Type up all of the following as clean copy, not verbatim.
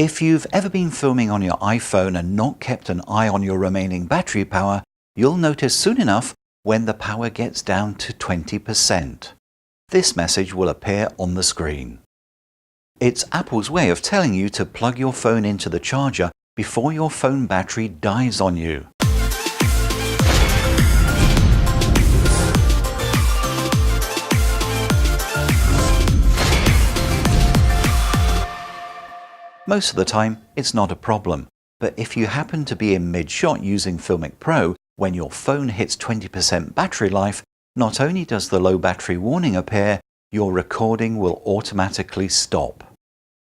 If you've ever been filming on your iPhone and not kept an eye on your remaining battery power, you'll notice soon enough when the power gets down to 20%. This message will appear on the screen. It's Apple's way of telling you to plug your phone into the charger before your phone battery dies on you. Most of the time, it's not a problem, but if you happen to be in mid-shot using Filmic Pro when your phone hits 20% battery life, not only does the low battery warning appear, your recording will automatically stop.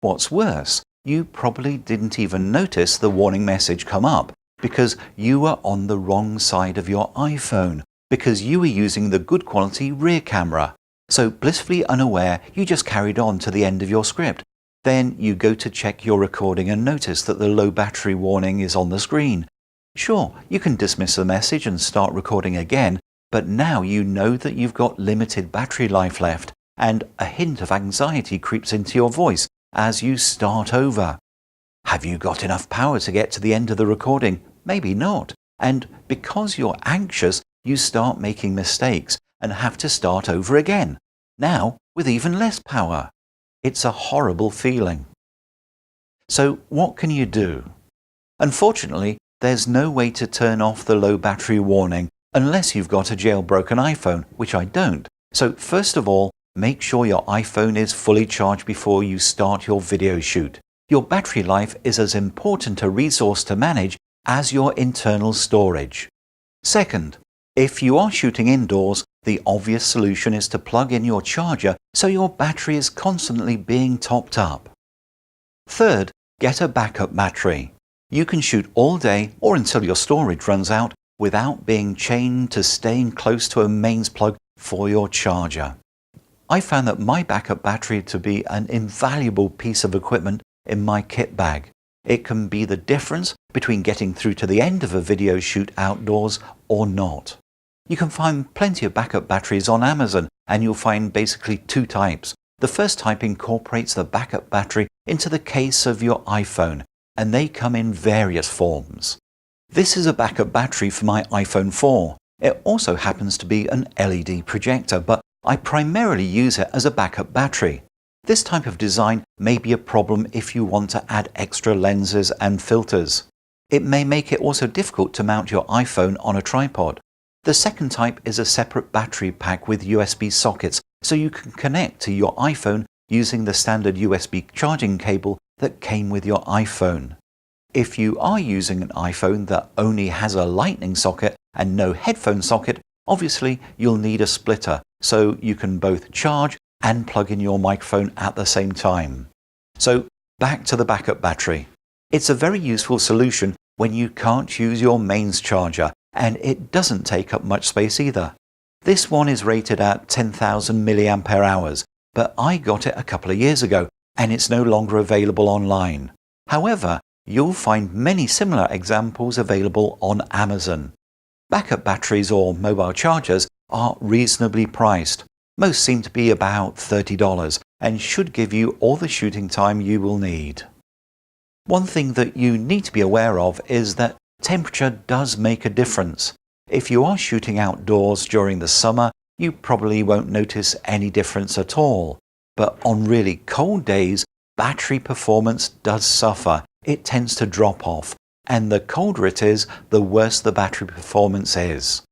What's worse, you probably didn't even notice the warning message come up because you were on the wrong side of your iPhone, because you were using the good quality rear camera. So blissfully unaware, you just carried on to the end of your script. Then you go to check your recording and notice that the low battery warning is on the screen. Sure, you can dismiss the message and start recording again, but now you know that you've got limited battery life left, and a hint of anxiety creeps into your voice as you start over. Have you got enough power to get to the end of the recording? Maybe not. And because you're anxious, you start making mistakes and have to start over again, now with even less power. It's a horrible feeling. So what can you do? Unfortunately, there's no way to turn off the low battery warning unless you've got a jailbroken iPhone, which I don't. So first of all, make sure your iPhone is fully charged before you start your video shoot. Your battery life is as important a resource to manage as your internal storage. Second, if you are shooting indoors, the obvious solution is to plug in your charger so your battery is constantly being topped up. Third, get a backup battery. You can shoot all day or until your storage runs out without being chained to staying close to a mains plug for your charger. I found that my backup battery to be an invaluable piece of equipment in my kit bag. It can be the difference between getting through to the end of a video shoot outdoors or not. You can find plenty of backup batteries on Amazon, and you'll find basically two types. The first type incorporates the backup battery into the case of your iPhone, and they come in various forms. This is a backup battery for my iPhone 4. It also happens to be an LED projector, but I primarily use it as a backup battery. This type of design may be a problem if you want to add extra lenses and filters. It may make it also difficult to mount your iPhone on a tripod. The second type is a separate battery pack with USB sockets, so you can connect to your iPhone using the standard USB charging cable that came with your iPhone. If you are using an iPhone that only has a lightning socket and no headphone socket, obviously you'll need a splitter, so you can both charge and plug in your microphone at the same time. So back to the backup battery. It's a very useful solution when you can't use your mains charger, and it doesn't take up much space either. This one is rated at 10,000 mAh, but I got it a couple of years ago and it's no longer available online. However, you'll find many similar examples available on Amazon. Backup batteries or mobile chargers are reasonably priced. Most seem to be about $30 and should give you all the shooting time you will need. One thing that you need to be aware of is that temperature does make a difference. If you are shooting outdoors during the summer, you probably won't notice any difference at all. But on really cold days, battery performance does suffer. It tends to drop off, and the colder it is, the worse the battery performance is.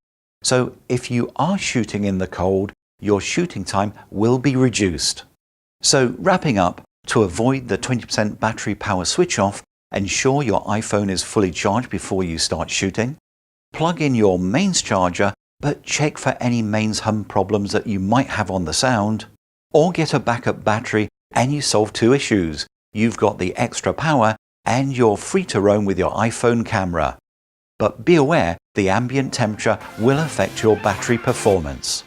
So if you are shooting in the cold, your shooting time will be reduced. So wrapping up, to avoid the 20% battery power switch off, ensure your iPhone is fully charged before you start shooting. Plug in your mains charger, but check for any mains hum problems that you might have on the sound. Or get a backup battery and you solve two issues. You've got the extra power and you're free to roam with your iPhone camera. But be aware, the ambient temperature will affect your battery performance.